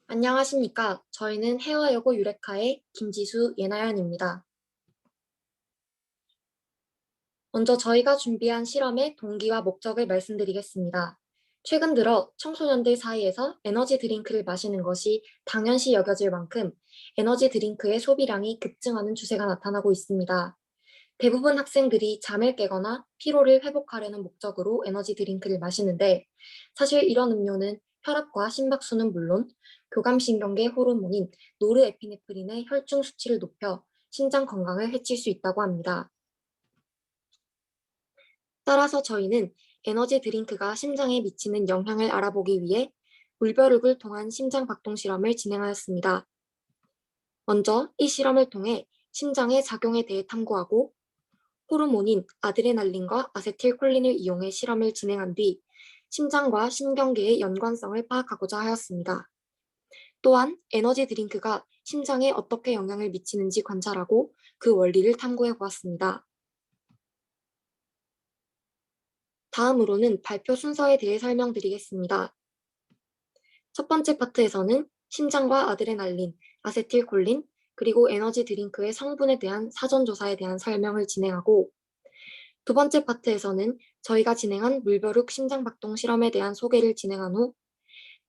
안녕하십니까. 저희는 해와여고 유레카의 김지수 예나연입니다. 먼저 저희가 준비한 실험의 동기와 목적을 말씀드리겠습니다. 최근 들어 청소년들 사이에서 에너지 드링크를 마시는 것이 당연시 여겨질 만큼 에너지 드링크의 소비량이 급증하는 추세가 나타나고 있습니다. 대부분 학생들이 잠을 깨거나 피로를 회복하려는 목적으로 에너지 드링크를 마시는데 사실 이런 음료는 혈압과 심박수는 물론 교감신경계 호르몬인 노르에피네프린의 혈중 수치를 높여 심장 건강을 해칠 수 있다고 합니다. 따라서 저희는 에너지 드링크가 심장에 미치는 영향을 알아보기 위해 물벼룩을 통한 심장 박동 실험을 진행하였습니다. 먼저 이 실험을 통해 심장의 작용에 대해 탐구하고 호르몬인 아드레날린과 아세틸콜린을 이용해 실험을 진행한 뒤 심장과 신경계의 연관성을 파악하고자 하였습니다. 또한 에너지 드링크가 심장에 어떻게 영향을 미치는지 관찰하고 그 원리를 탐구해 보았습니다. 다음으로는 발표 순서에 대해 설명드리겠습니다. 첫 번째 파트에서는 심장과 아드레날린, 아세틸콜린, 그리고 에너지 드링크의 성분에 대한 사전조사에 대한 설명을 진행하고 두 번째 파트에서는 저희가 진행한 물벼룩 심장박동 실험에 대한 소개를 진행한 후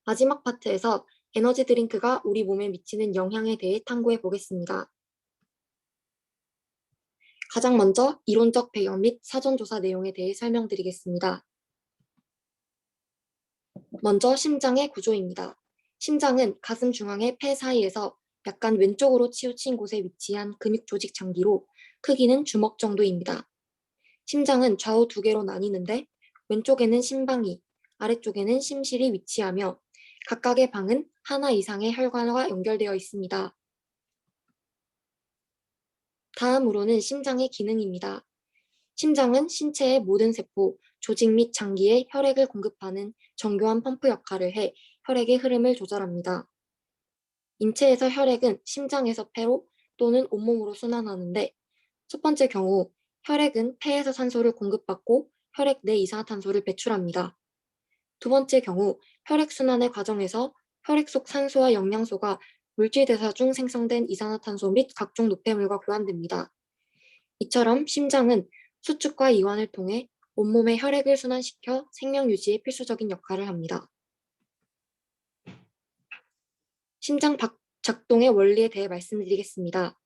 마지막 파트에서 에너지 드링크가 우리 몸에 미치는 영향에 대해 탐구해 보겠습니다. 가장 먼저 이론적 배경 및 사전조사 내용에 대해 설명드리겠습니다. 먼저 심장의 구조입니다. 심장은 가슴 중앙의 폐 사이에서 약간 왼쪽으로 치우친 곳에 위치한 근육 조직 장기로 크기는 주먹 정도입니다. 심장은 좌우 두 개로 나뉘는데 왼쪽에는 심방이, 아래쪽에는 심실이 위치하며 각각의 방은 하나 이상의 혈관과 연결되어 있습니다. 다음으로는 심장의 기능입니다. 심장은 신체의 모든 세포, 조직 및 장기에 혈액을 공급하는 정교한 펌프 역할을 해 혈액의 흐름을 조절합니다. 인체에서 혈액은 심장에서 폐로 또는 온몸으로 순환하는데 첫 번째 경우 혈액은 폐에서 산소를 공급받고 혈액 내 이산화탄소를 배출합니다. 두 번째 경우 혈액순환의 과정에서 혈액 속 산소와 영양소가 물질대사 중 생성된 이산화탄소 및 각종 노폐물과 교환됩니다. 이처럼 심장은 수축과 이완을 통해 온몸의 혈액을 순환시켜 생명 유지에 필수적인 역할을 합니다. 심장 작동의 원리에 대해 말씀드리겠습니다.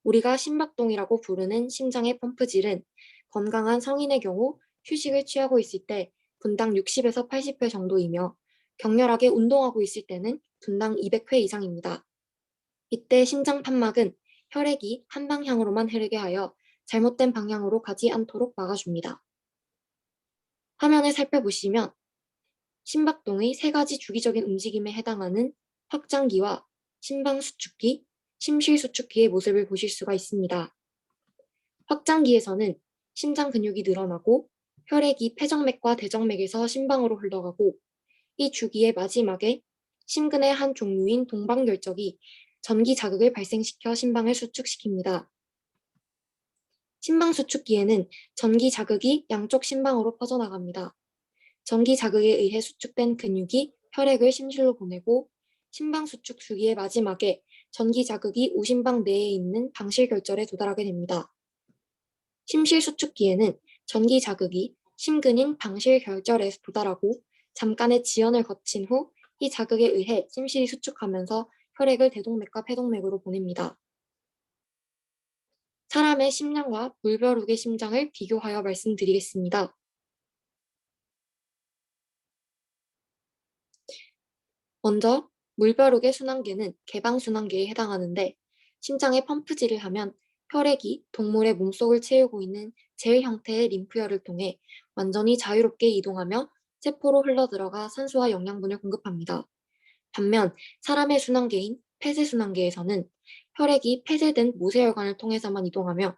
우리가 심박동이라고 부르는 심장의 펌프질은 건강한 성인의 경우 휴식을 취하고 있을 때 분당 60에서 80회 정도이며 격렬하게 운동하고 있을 때는 분당 200회 이상입니다. 이때 심장 판막은 혈액이 한 방향으로만 흐르게 하여 잘못된 방향으로 가지 않도록 막아줍니다. 화면을 살펴보시면 심박동의 세 가지 주기적인 움직임에 해당하는 확장기와 심방수축기, 심실수축기의 모습을 보실 수가 있습니다. 확장기에서는 심장 근육이 늘어나고 혈액이 폐정맥과 대정맥에서 심방으로 흘러가고 이 주기의 마지막에 심근의 한 종류인 동방결석이 전기 자극을 발생시켜 심방을 수축시킵니다. 심방수축기에는 전기 자극이 양쪽 심방으로 퍼져나갑니다. 전기 자극에 의해 수축된 근육이 혈액을 심실로 보내고 심방수축 주기의 마지막에 전기 자극이 우심방 내에 있는 방실결절에 도달하게 됩니다. 심실수축기에는 전기 자극이 심근인 방실결절에 도달하고 잠깐의 지연을 거친 후 이 자극에 의해 심실이 수축하면서 혈액을 대동맥과 폐동맥으로 보냅니다. 사람의 심장과 물벼룩의 심장을 비교하여 말씀드리겠습니다. 먼저 물벼룩의 순환계는 개방순환계에 해당하는데 심장에 펌프질을 하면 혈액이 동물의 몸속을 채우고 있는 젤 형태의 림프혈을 통해 완전히 자유롭게 이동하며 세포로 흘러들어가 산소와 영양분을 공급합니다. 반면 사람의 순환계인 폐쇄순환계에서는 혈액이 폐쇄된 모세혈관을 통해서만 이동하며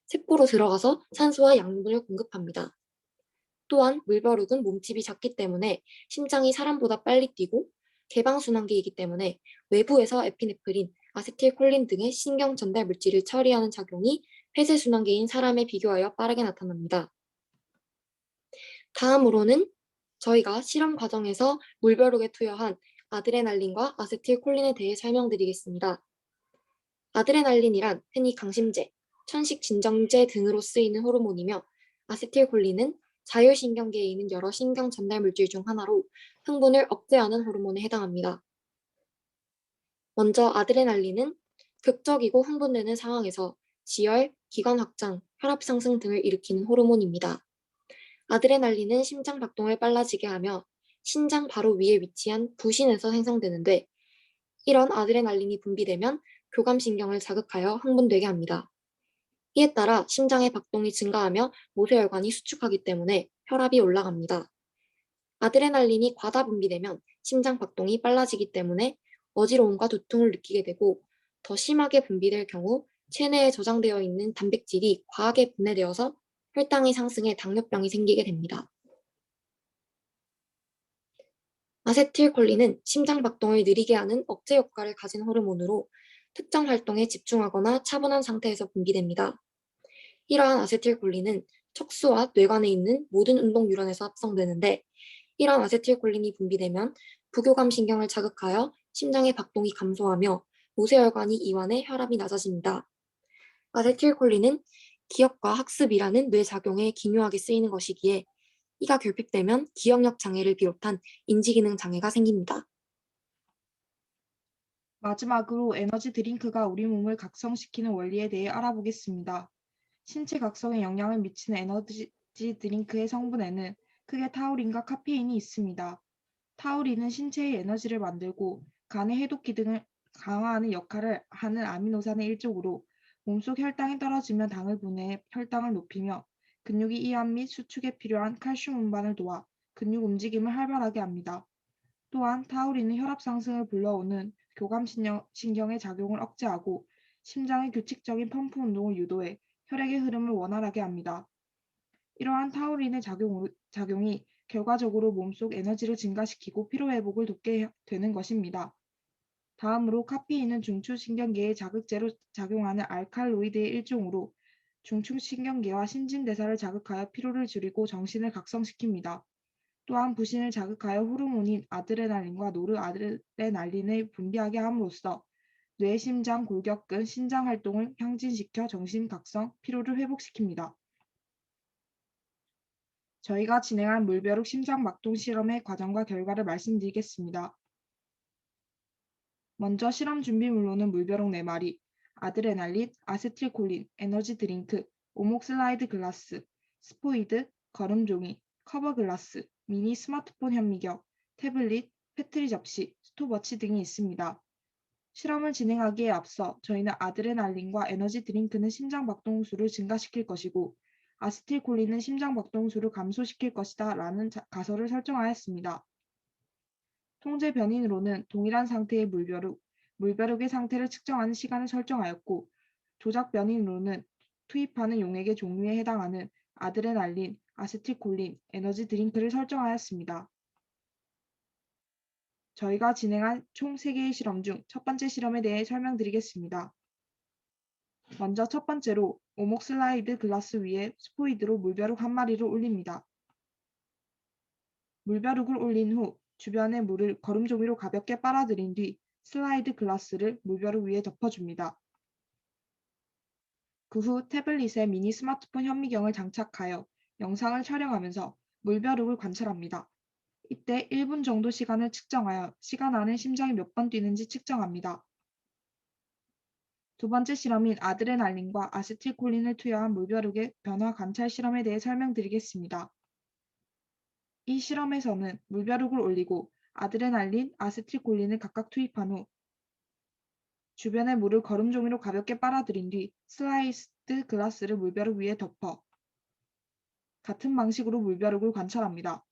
세포로 들어가서 산소와 양분을 공급합니다. 또한 물벼룩은 몸집이 작기 때문에 심장이 사람보다 빨리 뛰고 개방순환기이기 때문에 외부에서 에피네프린, 아세틸콜린 등의 신경 전달 물질을 처리하는 작용이 폐쇄순환계인 사람에 비교하여 빠르게 나타납니다. 다음으로는 저희가 실험 과정에서 물벼룩에 투여한 아드레날린과 아세틸콜린에 대해 설명드리겠습니다. 아드레날린이란 흔히 강심제, 천식진정제 등으로 쓰이는 호르몬이며 아세틸콜린은 자율신경계에 있는 여러 신경 전달 물질 중 하나로 흥분을 억제하는 호르몬에 해당합니다. 먼저 아드레날린은 극적이고 흥분되는 상황에서 지혈, 기관 확장, 혈압 상승 등을 일으키는 호르몬입니다. 아드레날린은 심장 박동을 빨라지게 하며 신장 바로 위에 위치한 부신에서 생성되는데 이런 아드레날린이 분비되면 교감신경을 자극하여 흥분되게 합니다. 이에 따라 심장의 박동이 증가하며 모세혈관이 수축하기 때문에 혈압이 올라갑니다. 아드레날린이 과다 분비되면 심장 박동이 빨라지기 때문에 어지러움과 두통을 느끼게 되고 더 심하게 분비될 경우 체내에 저장되어 있는 단백질이 과하게 분해되어서 혈당이 상승해 당뇨병이 생기게 됩니다. 아세틸콜린은 심장 박동을 느리게 하는 억제 효과를 가진 호르몬으로 특정 활동에 집중하거나 차분한 상태에서 분비됩니다. 이러한 아세틸콜린은 척수와 뇌관에 있는 모든 운동 뉴런에서 합성되는데 이러한 아세틸콜린이 분비되면 부교감 신경을 자극하여 심장의 박동이 감소하며 모세혈관이 이완해 혈압이 낮아집니다. 아세틸콜린은 기억과 학습이라는 뇌 작용에 기묘하게 쓰이는 것이기에 이가 결핍되면 기억력 장애를 비롯한 인지기능 장애가 생깁니다. 마지막으로 에너지 드링크가 우리 몸을 각성시키는 원리에 대해 알아보겠습니다. 신체 각성에 영향을 미치는 에너지 드링크의 성분에는 크게 타우린과 카페인이 있습니다. 타우린은 신체의 에너지를 만들고 간의 해독 기능을 강화하는 역할을 하는 아미노산의 일종으로 몸속 혈당이 떨어지면 당을 분해해 혈당을 높이며 근육의 이완 및 수축에 필요한 칼슘 운반을 도와 근육 움직임을 활발하게 합니다. 또한 타우린은 혈압 상승을 불러오는 교감신경의 작용을 억제하고 심장의 규칙적인 펌프 운동을 유도해 혈액의 흐름을 원활하게 합니다. 이러한 타우린의 작용이 결과적으로 몸속 에너지를 증가시키고 피로회복을 돕게 되는 것입니다. 다음으로 카페인은 중추신경계의 자극제로 작용하는 알칼로이드의 일종으로 중추신경계와 신진대사를 자극하여 피로를 줄이고 정신을 각성시킵니다. 또한 부신을 자극하여 호르몬인 아드레날린과 노르아드레날린을 분비하게 함으로써 뇌, 심장, 골격근, 신장 활동을 향진시켜 정신 각성, 피로를 회복시킵니다. 저희가 진행한 물벼룩 심장박동 실험의 과정과 결과를 말씀드리겠습니다. 먼저 실험 준비물로는 물벼룩 4마리, 아드레날린, 아세틸콜린, 에너지 드링크, 오목 슬라이드 글라스, 스포이드, 거름종이, 커버 글라스, 미니 스마트폰 현미경, 태블릿, 패트리 접시, 스톱워치 등이 있습니다. 실험을 진행하기에 앞서 저희는 아드레날린과 에너지 드링크는 심장박동수를 증가시킬 것이고 아세틸콜린은 심장박동수를 감소시킬 것이다 라는 가설을 설정하였습니다. 통제 변인으로는 동일한 상태의 물벼룩의 상태를 측정하는 시간을 설정하였고 조작 변인으로는 투입하는 용액의 종류에 해당하는 아드레날린, 아세틸콜린, 에너지 드링크를 설정하였습니다. 저희가 진행한 총 3개의 실험 중 첫 번째 실험에 대해 설명드리겠습니다. 먼저 첫 번째로 오목 슬라이드 글라스 위에 스포이드로 물벼룩 1마리를 올립니다. 물벼룩을 올린 후 주변의 물을 거름종이로 가볍게 빨아들인 뒤 슬라이드 글라스를 물벼룩 위에 덮어줍니다. 그 후 태블릿에 미니 스마트폰 현미경을 장착하여 영상을 촬영하면서 물벼룩을 관찰합니다. 이때 1분 정도 시간을 측정하여 시간 안에 심장이 몇 번 뛰는지 측정합니다. 두 번째 실험인 아드레날린과 아세틸콜린을 투여한 물벼룩의 변화 관찰 실험에 대해 설명드리겠습니다. 이 실험에서는 물벼룩을 올리고 아드레날린, 아세틸콜린을 각각 투입한 후 주변의 물을 거름종이로 가볍게 빨아들인 뒤 슬라이스드 글라스를 물벼룩 위에 덮어 같은 방식으로 물벼룩을 관찰합니다.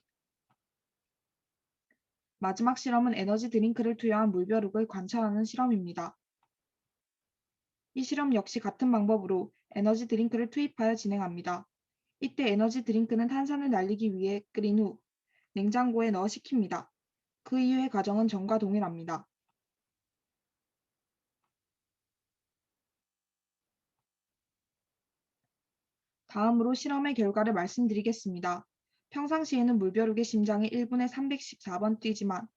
마지막 실험은 에너지 드링크를 투여한 물벼룩을 관찰하는 실험입니다. 이 실험 역시 같은 방법으로 에너지 드링크를 투입하여 진행합니다. 이때 에너지 드링크는 탄산을 날리기 위해 끓인 후 냉장고에 넣어 식힙니다. 그 이후의 과정은 전과 동일합니다. 다음으로 실험의 결과를 말씀드리겠습니다. 평상시에는 물벼룩의 심장이 1분에 314번 뛰지만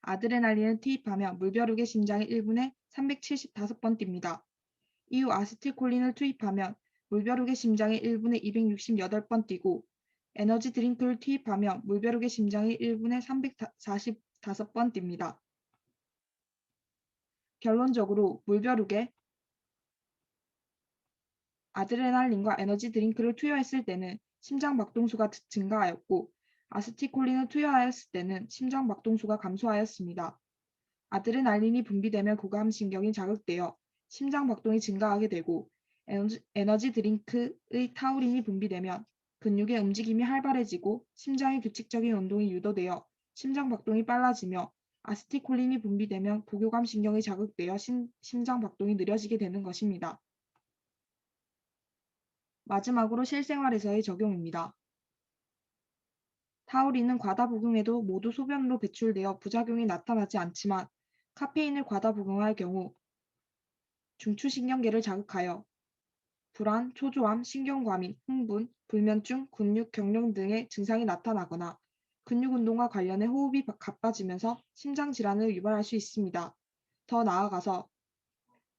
아드레날린을 투입하면 물벼룩의 심장이 1분에 375번 뜁니다. 이후 아세틸콜린을 투입하면 물벼룩의 심장이 1분에 268번 뛰고 에너지 드링크를 투입하면 물벼룩의 심장이 1분에 345번 뜁니다. 결론적으로 물벼룩에 아드레날린과 에너지 드링크를 투여했을 때는 심장 박동수가 증가하였고 아세틸콜린을 투여하였을 때는 심장 박동수가 감소하였습니다. 아드레날린이 분비되면 교감신경이 자극되어 심장 박동이 증가하게 되고 에너지 드링크의 타우린이 분비되면 근육의 움직임이 활발해지고 심장의 규칙적인 운동이 유도되어 심장 박동이 빨라지며 아세틸콜린이 분비되면 부교감신경이 자극되어 심장 박동이 느려지게 되는 것입니다. 마지막으로 실생활에서의 적용입니다. 타우린은 과다 복용에도 모두 소변으로 배출되어 부작용이 나타나지 않지만 카페인을 과다 복용할 경우 중추신경계를 자극하여 불안, 초조함, 신경과민, 흥분, 불면증, 근육 경련 등의 증상이 나타나거나 근육 운동과 관련해 호흡이 가빠지면서 심장 질환을 유발할 수 있습니다. 더 나아가서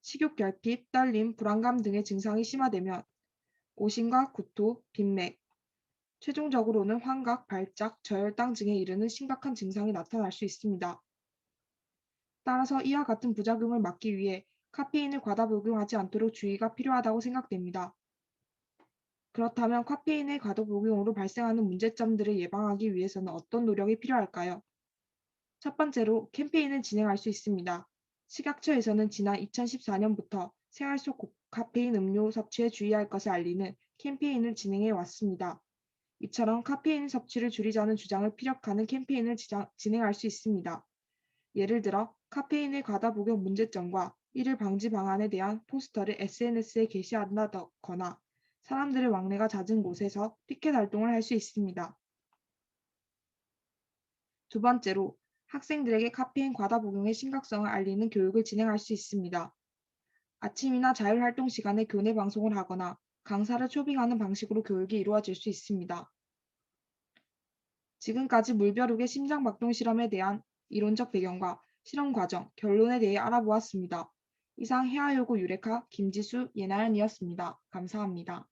식욕 결핍, 떨림, 불안감 등의 증상이 심화되면 오심과 구토, 빈맥, 최종적으로는 환각, 발작, 저혈당 등에 이르는 심각한 증상이 나타날 수 있습니다. 따라서 이와 같은 부작용을 막기 위해 카페인을 과다 복용하지 않도록 주의가 필요하다고 생각됩니다. 그렇다면 카페인의 과다 복용으로 발생하는 문제점들을 예방하기 위해서는 어떤 노력이 필요할까요? 첫 번째로 캠페인을 진행할 수 있습니다. 식약처에서는 지난 2014년부터 생활 속 고카페인 음료 섭취에 주의할 것을 알리는 캠페인을 진행해 왔습니다. 이처럼 카페인 섭취를 줄이자는 주장을 피력하는 캠페인을 진행할 수 있습니다. 예를 들어 카페인의 과다 복용 문제점과 이를 방지 방안에 대한 포스터를 SNS에 게시한다거나 사람들의 왕래가 잦은 곳에서 피켓 활동을 할 수 있습니다. 두 번째로 학생들에게 카페인 과다 복용의 심각성을 알리는 교육을 진행할 수 있습니다. 아침이나 자율활동 시간에 교내 방송을 하거나 강사를 초빙하는 방식으로 교육이 이루어질 수 있습니다. 지금까지 물벼룩의 심장박동 실험에 대한 이론적 배경과 실험 과정, 결론에 대해 알아보았습니다. 이상 해아여고 유레카 김지수 예나연이었습니다. 감사합니다.